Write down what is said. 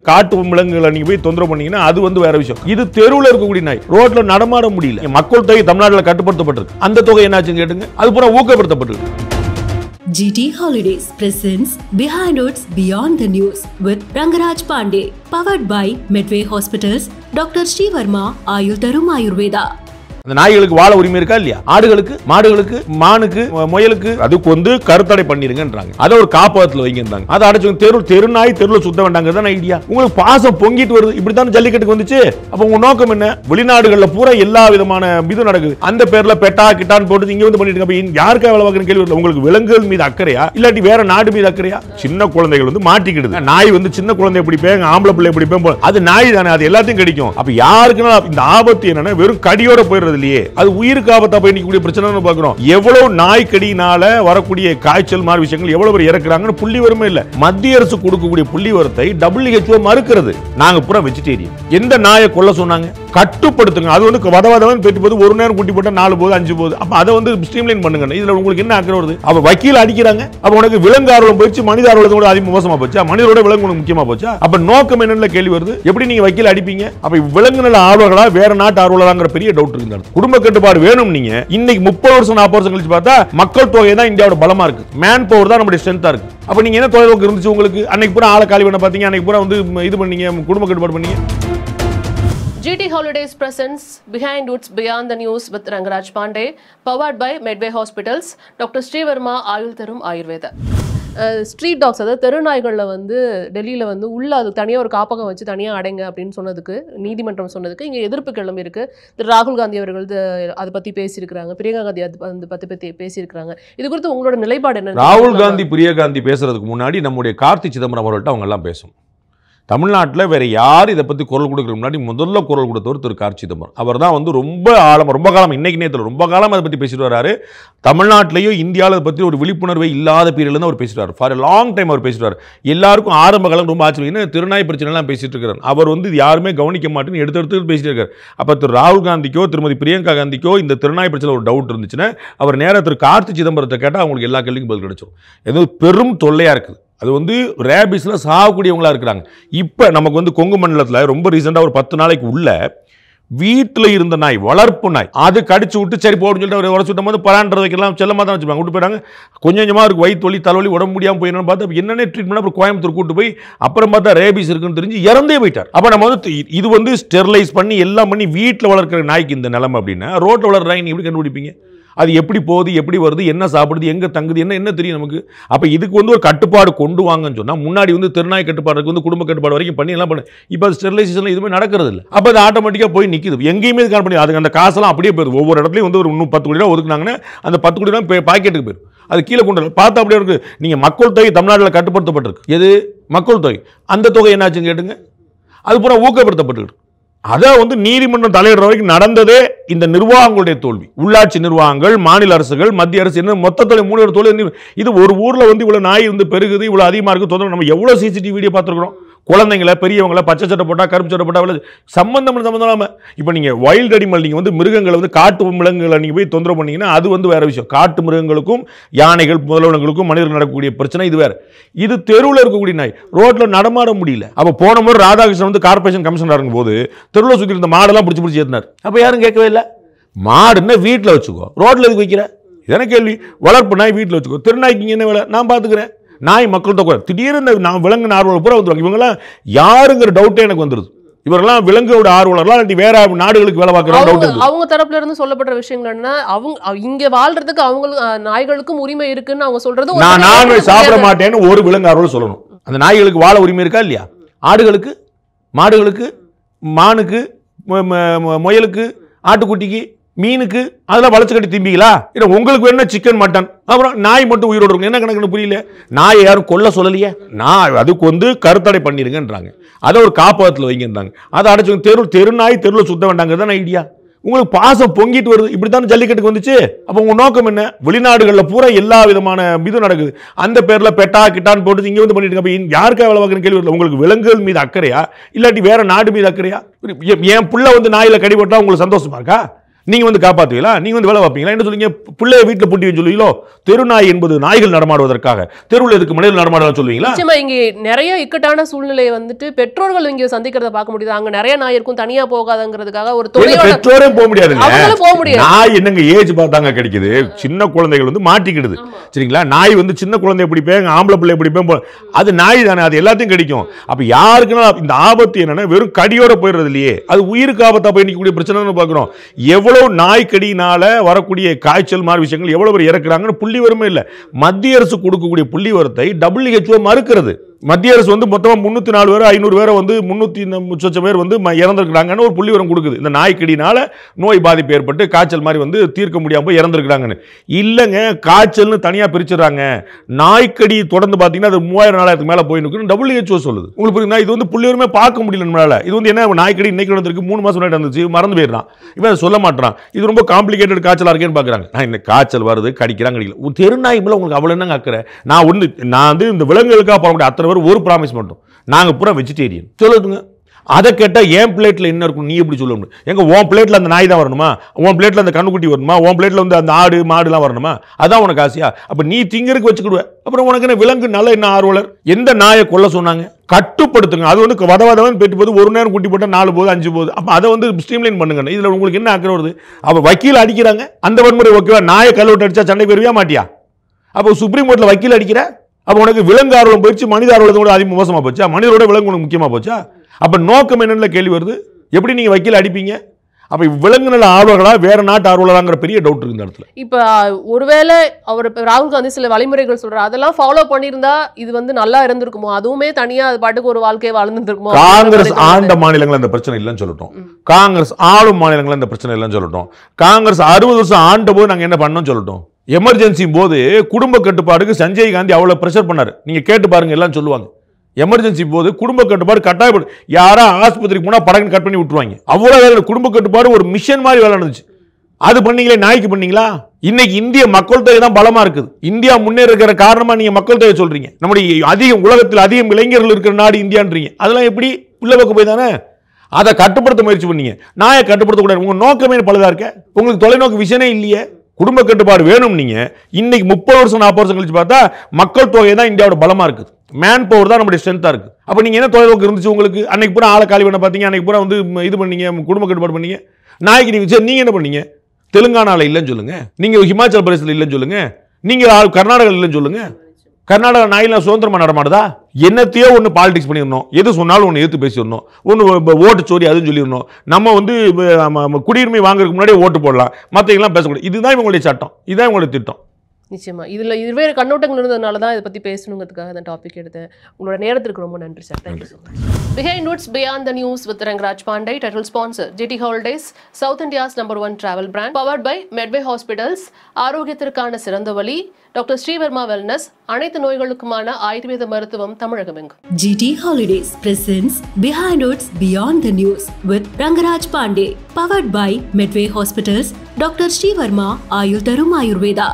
காட்டு விலங்குகளை நீங்க போய் தொந்தரவு பண்ணீங்கன்னா அது வந்து வேற விஷயம். இது தெருவில் இருக்கக்கூடிய நாய், ரோட்ல நடமாட முடியல. மக்கள் தொகை தமிழ்நாட்டில் கட்டுப்படுத்தப்பட்டிருக்கு. அந்த தொகை என்னாச்சுன்னு கேட்டுங்க, அது பூரா ஊக்கப்படுத்தப்பட்டிருக்கு. GT Holidays presents Behind Woods Beyond the News with Rangaraj Pandey, powered by Medway Hospitals, Dr. Sri Verma, Ayul Tarum Ayurveda. அந்த நாய்களுக்கு வாழ உரிமை இருக்கா இல்லையா? ஆடுகளுக்கு, மாடுகளுக்கு, மானுக்கு, முயலுக்கு அதுக்கு வந்து கருத்தடை பண்ணிருங்கன்றாங்க. அதை ஒரு காப்பகத்தில் வைங்கன்றாங்க. அதை அடைச்சு தெரு நாய் தெருவில் சுத்த வேண்டாங்க ஐடியா. உங்களுக்கு பாசம் பொங்கிட்டு வருது. இப்படித்தான் ஜல்லிக்கட்டுக்கு வந்துச்சு. அப்ப உங்க நோக்கம் என்ன? வெளிநாடுகள்ல பூரா எல்லா விதமான இது நடக்குது. அந்த பேர்ல பெட்டா கிட்டான்னு போட்டு இங்க வந்து பண்ணிட்டு இருக்க. யாருக்கா வேலை பார்க்கணும் கேள்வி இல்லை. உங்களுக்கு விலங்குகள் மீது அக்கறையா இல்லாட்டி வேற நாடு மீது அக்கறையா? சின்ன குழந்தைகள் வந்து மாட்டிக்கிடுது. நாய் வந்து சின்ன குழந்தை பிடிப்பேன், ஆம்பளை பிள்ளை பிடிப்பேன், அது நாய் தானே, அது எல்லாத்தையும் கடிக்கும். அப்ப யாருக்குன்னா இந்த ஆபத்து என்னன்னா வெறும் கடியோட போயிடுறது. அது உயிருக்கு ஆபத்தா போய் நிக்கக்கூடிய பிரச்சனை பார்க்கிறோம். எவ்வளவு நாய்க்கடினால வரக்கூடிய காய்ச்சல் மாதிரி விஷயங்கள் எவ்வளவு பேர் இறக்குறாங்கன்னு புள்ளி வருமே இல்ல. மத்திய அரசு கொடுக்கக்கூடிய புள்ளி வரத்தை WHO மறுக்கிறது. நாங்க பூரா வெஜிடேரியன். எந்த நாயை கொல்ல சொன்னாங்க? கட்டுப்படுத்துங்க. அது வந்து வதவதவன் பெற்று போது ஒரு நேரம் குட்டி போட்டா 4 போது 5 போது. அப்ப அதை வந்து ஸ்ட்ரீம்லைன் பண்ணுங்க. இதுல உங்களுக்கு என்ன அக்கறை வருது? அவ வக்கீல் அடிக்கிறாங்க. அப்ப உனக்கு விலங்கு ஆர்வம் போச்சு, மனித ஆர்வம் கூட அதிக மோசமா போச்சா? மனிதரோட விலங்கு உனக்கு முக்கியமா போச்சா? அப்ப நோக்கம் என்னன்னு கேள்வி வருது. எப்படி நீங்க வக்கீல் அடிப்பீங்க? அப்ப விலங்கு நல ஆர்வலர்களா வேற நாட்டு ஆர்வலராங்கிற பெரிய டவுட் இருக்கு. குடும்ப கட்டுப்பாடு வேணும். நீங்க இன்னைக்கு 30 வருஷம் 40 வருஷம் கழிச்சு பார்த்தா மக்கள் தொகை தான் இந்தியாவோட பலமா இருக்கு. மேன் பவர் தான் நம்மளுடைய ஸ்ட்ரென்த்தா இருக்கு. அப்ப நீங்க என்ன தொலைநோக்கு இருந்துச்சு உங்களுக்கு? அன்னைக்கு பூரா ஆளை காலி பண்ண பாத்தீங்க, அன்னைக்கு பூரா வந்து இது பண்ணீங்க, குடும்ப கட்டுப்பாடு பண்ணீங்க. GT Holidays presents Behind Woods Beyond the News with Rangaraj Pandey, powered by Medway Hospitals, Dr. Sri Verma, Ayul Tarum Ayurveda. Street dogs, அதாவது தெருநாய்களில் வந்து டெல்லியில் வந்து உள்ள அது தனியாக ஒரு காப்பகம் வச்சு தனியாக அடைங்க அப்படின்னு சொன்னதுக்கு, நீதிமன்றம் சொன்னதுக்கு இங்கே எதிர்ப்பு கிளம்பி இருக்கு. திரு ராகுல் காந்தி அவர்கள் அதை பற்றி பேசியிருக்கிறாங்க, பிரியங்கா காந்தி அதை பற்றி பேசியிருக்கிறாங்க. இது குறித்து உங்களோட நிலைப்பாடு என்ன? ராகுல் காந்தி, பிரியங்கா காந்தி பேசுறதுக்கு முன்னாடி நம்முடைய கார்த்தி சிதம்பரம் அவர்கள்ட்ட அவங்க எல்லாம் பேசணும். தமிழ்நாட்டில் வேற யார் இதை பற்றி குரல் கொடுக்குற முன்னாடி முதல்ல குரல் கொடுத்தவர் திரு கார்த்தி சிதம்பரம். அவர் தான் வந்து ரொம்ப காலம் இன்னைக்கு நேரத்தில் ரொம்ப காலம் அதை பற்றி பேசிட்டு வராரு. தமிழ்நாட்டிலேயும் இந்தியாவில் அதை பற்றி ஒரு விழிப்புணர்வே இல்லாத பீரியட்ல அவர் பேசிட்டு வராரு. ஃபார் எ லாங் டைம் அவர் பேசிட்டு வராரு. எல்லாருக்கும் ஆரம்ப காலம் ரொம்ப ஆச்சரியம். திருநாய் பிரச்சனைலாம் பேசிட்டு இருக்கிறார். அவர் வந்து யாருமே கவனிக்க மாட்டேன்னு எடுத்து பேசிட்டு இருக்காரு. அப்போ திரு ராகுல் காந்திக்கோ திருமதி பிரியங்கா காந்திக்கோ இந்த திருநாய் பிரச்சனை ஒரு டவுட் இருந்துச்சுன்னா அவர் நேராக திரு கார்த்தி சிதம்பரத்தை கேட்டால் அவங்களுக்கு எல்லா கேள்விக்கும் பதில் கிடைச்சிடும். ஏதோ பெரும் தொல்லையாக இருக்குது. அது வந்து ரேபிஸில் சாகக்கூடியவங்களா இருக்கிறாங்க. இப்போ நமக்கு வந்து கொங்கு மண்டலத்தில் ரொம்ப ரீசெண்டாக ஒரு 10 நாளைக்கு உள்ள வீட்டில் இருந்த நாய், வளர்ப்பு நாய், அது கடிச்சு விட்டு சரி போடுன்னு சொல்லிட்டு அவர் உடச்சு விட்டும் போது பரான்றதுக்கெல்லாம் செல்லமாக தான் வச்சுப்பாங்க. விட்டு போயிட்டாங்க. கொஞ்சம் கொஞ்சமாக இருக்கு வயிற்று வலி, தலைவலி, உடம்பு முடியாமல் போயிடணும்னு பார்த்து என்னென்ன ட்ரீட்மெண்ட் அப்புறம் கோயம்புத்தூர் கூட்டு போய் அப்புறம் பார்த்தா ரேபிஸ் இருக்குன்னு தெரிஞ்சு இறந்தே போயிட்டார். அப்போ நம்ம வந்து இது வந்து ஸ்டெர்லைஸ் பண்ணி எல்லாம் பண்ணி வீட்டில் வளர்க்குற நாய்க்கு இந்த நிலைமை அப்படின்னா ரோட்டில் வளர்ற நாய் நீங்கள் எப்படி கண்டுபிடிப்பீங்க? அது எப்படி போகுது, எப்படி வருது, என்ன சாப்பிடுது, எங்கே தங்குது, என்ன தெரியும் நமக்கு? அப்போ இதுக்கு வந்து ஒரு கட்டுப்பாடு கொண்டு வாங்கன்னு சொன்னால் முன்னாடி வந்து திருநாய் கட்டுப்பாடுக்கு வந்து குடும்ப கட்டுப்பாடு வரைக்கும் பண்ணி எல்லாம் பண்ணு. இப்போ அது ஸ்டெரிலைசேஷன் எதுவுமே நடக்கிறது இல்லை. அப்போ அது ஆட்டோமேட்டிக்காக போய் நிற்கிது. எங்கேயுமே காண பண்ணி அதுக்கு அந்த காசெல்லாம் அப்படியே போயிடுது. ஒவ்வொரு இடத்துலையும் வந்து ஒரு 10 கோடி ரூபா ஒதுக்குனாங்கன்னா அந்த 10 கோடி ரூபா பாக்கெட்டுக்கு போயிடும். அது கீழே கொண்டு பார்த்தா அப்படியே இருக்குது. நீங்கள் மக்கள் தொகை தமிழ்நாட்டில் கட்டுப்படுத்தப்பட்டிருக்கு. எது மக்கள் தொகை? அந்த தொகை என்னாச்சுன்னு கேட்டுங்க, அது பூரா ஊக்கப்படுத்தப்பட்டுருக்கு. அதை வந்து நீதிமன்றம் தலையிடுற வரைக்கும் நடந்ததே இந்த நிர்வாகங்களுடைய தோல்வி. உள்ளாட்சி நிர்வாகங்கள், மாநில அரசுகள், மத்திய அரசு என்ன மொத்தத்தில் 3 தோல்வி. இது ஒரு ஊரில் வந்து இவ்வளோ நாய் வந்து பெருகுது, இவ்வளோ அதிகமாக இருக்குது தொந்தரவு. நம்ம எவ்வளோ CCTV வீடியோ பார்த்துருக்குறோம். குழந்தைங்களை, பெரியவங்களை பச்சை சட்டை போட்டால், கருப்பு சட்டை போட்டால் சம்பந்தம் இல்லாமல். இப்போ நீங்கள் வைல்ட் அனிமல், நீங்கள் வந்து மிருகங்களை வந்து காட்டு மிருகங்களை நீங்கள் போய் தொந்தரவு பண்ணீங்கன்னா அது வந்து வேற விஷயம். காட்டு மிருகங்களுக்கும் யானைகள் முதலவங்களுக்கும் மனிதர்கள் நடக்கக்கூடிய பிரச்சனை இது வேற. இது தெருவில் இருக்கக்கூடிய நாய், ரோட்டில் நடமாட முடியல. அப்போ போன முறை ராதாகிருஷ்ணன் வந்து கார்பரேஷன் கமிஷனர் இருக்கும்போது தெருவில் சுற்றி இருந்த மாடெல்லாம் பிடிச்சி ஏற்றினார். அப்போ யாரும் கேட்கவே இல்லை. மாடுன்னா வீட்டில் வச்சுக்கோ, ரோட்டில் எதுக்கு வைக்கிற? இதென்ன கேள்வி? வளர்ப்பு நாய் வீட்டில் வச்சுக்கோ. திருநாய்க்கு என்ன வேலை? நான் பார்த்துக்கிறேன். நாய் மக்கள் தொகை திடீர்னு நான் விலங்கு ஆர்வலர் பூரா வந்துருவாங்க. இவங்கெல்லாம் யாருங்கிற டவுட்டே எனக்கு வந்துருது. இவரெல்லாம் விலங்கோட ஆர்வலர்லாம் வேற நாடுகளுக்கு வேலை பார்க்குறாங்க. அவங்க தரப்புல இருந்து சொல்லப்படுற விஷயங்கள் என்ன? அவங்க இங்க வாழ்றதுக்கு அவங்களுக்கு நாய்களுக்கும் உரிமை இருக்குன்னு அவங்க சொல்றது. நான் நான்வெஜ் சாப்பிட மாட்டேன்னு ஒரு விலங்கு ஆர்வலர் சொல்லணும். அந்த நாய்களுக்கு வாழ உரிமை இருக்கா இல்லையா? ஆடுகளுக்கு, மாடுகளுக்கு, மானுக்கு, முயலுக்கு, ஆட்டுக்குட்டிக்கு, மீனுக்கு அதெல்லாம் வளர்ச்சி கட்டி திம்பிங்களா? இல்லை உங்களுக்கு வேணும் சிக்கன், மட்டன், அப்புறம் நாய் மட்டும் உயிரோடு இருக்கும். என்ன கணக்குன்னு புரியல. நாயை யாரும் கொல்ல சொல்லலையே. நான் அதுக்கு வந்து கருத்தடை பண்ணிருங்கன்றாங்க. அதை ஒரு காப்பகத்தில் வைங்கன்றாங்க. அதை அடைச்சு தெருநாய் தெருவில் சுத்த வேண்டாங்க தான் ஐடியா. உங்களுக்கு பாசம் பொங்கிட்டு வருது. இப்படித்தான் ஜல்லிக்கட்டுக்கு வந்துச்சு. அப்போ உங்க நோக்கம் என்ன? வெளிநாடுகளில் பூரா எல்லா விதமான இது நடக்குது. அந்த பேர்ல பெட்டா கிட்டான்னு போட்டு இங்கே வந்து பண்ணிட்டு இருக்க. யாருக்கா வேலை பார்க்குற கேள்வி இல்லை. உங்களுக்கு விலங்குகள் மீது அக்கறையா இல்லாட்டி வேற நாடு மீது அக்கறையா? என் புள்ள வந்து நாயில கடிபட்டா உங்களுக்கு சந்தோஷமா இருக்கா? நீங்க வந்து காப்பாத்துவீங்களா? நீங்க வந்து வேலை வைப்பீங்களா? என்ன சொல்லுவீங்க? பிள்ளைய வீட்டுல பூட்டி சொல்லுவீங்களோ? தெருநாய் என்பது நாய்கள் நடமாடுவதற்காக, தெருவில் இருக்கு மனிதர்கள் நடமாட சொல்லுவீங்களா? நிச்சயமா இங்க நிறைய இக்கட்டான சூழ்நிலை வந்துட்டு பெற்றோர்கள் இங்க சந்திக்கிறத பார்க்க முடியுது. அங்க நிறைய நாய் இருக்கும், தனியா போகாதங்கிறதுக்காக ஒரு பெற்றோரே போக முடியாதுங்க. அவங்களும் போக முடியாது. நாய் என்னங்க ஏஜ் பார்த்தாங்க கிடைக்குது. சின்ன குழந்தைகள் வந்து மாட்டிக்கிடுது. சரிங்களா? நாய் வந்து சின்ன குழந்தை எப்படி பேங்க, ஆம்பளை பிள்ளை எப்படி பேங்க, அது நாய் தானே, அது எல்லாத்தையும் கடிக்கும். அப்ப யாருக்குன்னா இந்த ஆபத்து என்னன்னா வெறும் கடியோட போயிடுறது இல்லையே, அது உயிருக்கு ஆபத்தா போய் நிற்கக்கூடிய பிரச்சனை பார்க்கிறோம். எவ்வளவு நாய்க்கடினால வரக்கூடிய காய்ச்சல் மாதிரி விஷயங்கள் எவ்வளவு பேர் இறக்குறாங்கன்னு புள்ளி வரமே இல்லை. மத்திய அரசு கொடுக்கக்கூடிய புள்ளி வரத்தை WHO மறுக்கிறது. மத்திய அரசு வந்து மொத்தமாக 304 பேர் 500 பேரை வந்து 300 பேர் வந்து இறந்துருக்காங்கன்னு ஒரு புள்ளி வரம் கொடுக்குது. இந்த நாய்க்கடினால நோய் பாதிப்பு ஏற்பட்டு காய்ச்சல் மாதிரி வந்து தீர்க்க முடியாமல் போய் இறந்துருக்காங்கன்னு. இல்லைங்க, காய்ச்சல்னு தனியாக பிரிச்சுறாங்க. நாய்க்கடி தொடர்ந்து பார்த்தீங்கன்னா அது 3000-4000 மேலே போய் நிற்குன்னு WHO சொல்லுது. உங்களுக்கு புரியுதுங்களா? இது வந்து புள்ளி வரமே பார்க்க முடியல நம்மளால. இது வந்து என்ன, நாய்க்கடி இன்னைக்கு நடந்திருக்கு, 3 மாதம் முன்னாடி நடந்துச்சு, மறந்து போயிடுறான். இவன் அதை சொல்ல மாட்டான். இது ரொம்ப காம்ப்ளிகேட்டட் காய்ச்சலாக இருக்கேன்னு பார்க்குறாங்க. நான் இந்த காய்ச்சல் வருது, கடிக்கிறாங்க, கடிக்கல. தெருநாய் மேலே உங்களுக்கு அவ்வளோ என்னங்க அக்கறை? நான் வந்து இந்த விலங்குகளுக்காக போகக்கூடிய அத்தனை ஒரு ப்ராமிஸ் மட்டும், நாங்க பூரா வெஜிடேரியன் சொல்லுங்க. அதை கேட்டா என் பிளேட்ல என்ன இருக்கும் நீ எப்படி சொல்ல முடியும்? எங்க உன் பிளேட்ல அந்த நாய் தான் வரணுமா? உன் பிளேட்ல அந்த கண்ணுக்குட்டி வரணுமா? உன் பிளேட்ல வந்து அந்த ஆடு மாடுலாம் வரணுமா? அதான் உனக்கு ஆசையா? அப்ப நீ திங்கருக்கு வச்சுக்கிடுவேன். அப்புறம் உனக்கு என்ன விலங்கு நல்ல என்ன ஆர்வலர்? எந்த நாயை கொல்ல சொன்னாங்க? கட்டுப்படுத்துங்க. அது வந்து வதவதவன் பெற்று போது ஒரு நேரம் குட்டி போட்டால் 4 போது 5 போது. அப்போ அதை வந்து ஸ்ட்ரீம்லைன் பண்ணுங்க. இதுல உங்களுக்கு என்ன அக்கறை வருது? அப்ப வக்கீல் அடிக்கிறாங்க, அந்த வன்முறை ஓகேவா? நாயை கல்வெட்டு அடிச்சா சண்டை பெறுவியா மாட்டியா? அப்போ சுப்ரீம் கோர்ட்ல வக்கீல் அடிக்கிற, அப்போ உனக்கு விலங்கு ஆர்வலம் போயிடுச்சு, மனித ஆர்வலத்தோட அதிகம் மோசமா போச்சா? மனிதரோட விலங்கு உனக்கு முக்கியமா போச்சா? அப்ப நோக்கம் என்னன்னு கேள்வி வருது. எப்படி நீங்க வக்கீல் அடிப்பீங்க? அப்ப விலங்கு நல ஆர்வலர்களா வேற நாட்டு ஆர்வலராங்கிற பெரிய டவுட் இருக்கு இந்த இடத்துல. இப்ப ஒருவேளை அவர் ராகுல் காந்தி சில வழிமுறைகள் சொல்றாரு, அதெல்லாம் ஃபாலோ பண்ணியிருந்தா இது வந்து நல்லா இருந்திருக்குமோ? அதுவுமே தனியா அது பாட்டுக்கு ஒரு வாழ்க்கையை வாழ்ந்துருக்குமோ? காங்கிரஸ் ஆண்ட மாநிலங்கள் அந்த பிரச்சனை இல்லைன்னு சொல்லட்டும், காங்கிரஸ் ஆளும் மாநிலங்கள் அந்த பிரச்சனை இல்லைன்னு சொல்லட்டும், காங்கிரஸ் 60 வருஷம் ஆண்ட போது நாங்க என்ன பண்ணோம் சொல்லட்டும். எமர்ஜென்சி போது குடும்ப கட்டுப்பாடுக்கு சஞ்சய் காந்தி அவ்வளவு பிரஷர் பண்ணாரு. நீங்க கேட்டு பாருங்க, எல்லாம் சொல்லுவாங்க. எமர்ஜென்சி போது குடும்ப கட்டுப்பாடு கட்டாயப்படும். யாரா ஆஸ்பத்திரிக்கு போனா படகு கட் பண்ணி விட்டுருவாங்க. அவ்வளவு குடும்ப கட்டுப்பாடு ஒரு மிஷன் மாதிரி வேலை நடந்துச்சு. அது பண்ணீங்களே, நாய்க்கு பண்ணீங்களா? இன்னைக்கு இந்திய மக்கள் தொகை தான் பலமா இருக்குது. இந்தியா முன்னேற இருக்கிற காரணமா நீங்க மக்கள் தொகை சொல்றீங்க. நம்முடைய உலகத்தில் அதிகம் இளைஞர்கள் இருக்கிற நாடு இந்தியான்றீங்க. அதெல்லாம் எப்படி பிள்ளை பக்கம் போய் தானே அதை கட்டுப்படுத்த முயற்சி பண்ணீங்க. நாயை கட்டுப்படுத்தக்கூடாது. உங்க நோக்கமே பழுதா இருக்க. உங்களுக்கு தொலைநோக்கு விஷனே இல்லையே. குடும்ப கட்டுப்பாடு வேணும். நீங்க இன்னைக்கு 30 வருஷம் 40 வருஷம் கழிச்சு பார்த்தா மக்கள் தொகை தான் இந்தியாவோட பலமா இருக்குது. மேன் பவர் தான் நம்முடைய ஸ்ட்ரென்த்தா இருக்கு. அப்ப நீங்க என்ன தொலைநோக்கு இருந்துச்சு உங்களுக்கு? அன்னைக்கு பூரா ஆளை காலி பண்ண பாத்தீங்க, அன்னைக்கு பூரா வந்து இது பண்ணீங்க, குடும்ப கட்டுப்பாடு பண்ணீங்க. நாய்க்கு நீங்க என்ன பண்ணீங்க? தெலுங்கானால இல்லைன்னு சொல்லுங்க, நீங்க ஹிமாச்சல் பிரதேசல இல்லைன்னு சொல்லுங்க, நீங்க கர்நாடகா இல்லைன்னு சொல்லுங்க. கர்நாடகா நாயெல்லாம் சுதந்திரமா நடமாடுதா? என்னத்தையோ ஒன்று பாலிடிக்ஸ் பண்ணிடணும், எது சொன்னாலும் ஒன்று எடுத்து பேசிடணும், ஒன்று ஓட்டு சோரி அதுன்னு சொல்லிடணும். நம்ம வந்து குடியுரிமை வாங்குறதுக்கு முன்னாடியே ஓட்டு போடலாம், மற்றவங்களாம் பேசக்கூடாது. இதுதான் இவங்களுடைய சட்டம், இதுதான் இவங்களுடைய திட்டம். நிச்சயமா இதுல இருவேறு கண்ணோட்டங்கள் இருந்ததுனால தான் இதை பத்தி பேசணுங்கிறதுக்காக அந்த டாபிக் எடுத்தேன். உங்களோட நேரத்திற்கு ரொம்ப நன்றி sir. Thank you so much. Behind Woods Beyond the News with Rangaraj Pandey, title sponsor GT Holidays, South India's #1 travel brand, powered by Medway Hospitals, ஆரோக்கியத்திற்கான சிறந்த வழி, டாக்டர் ஸ்ரீவர்மா வெல்னஸ், அனைத்து நோய்களுக்குமான ஆயுர்வேத மருத்துவம் தமிழகமெங்கும். GT Holidays presents Behind Woods Beyond the News with Rangaraj Pandey, powered by Medway Hospitals, Dr. Srivarma Ayul Tarum Ayurveda.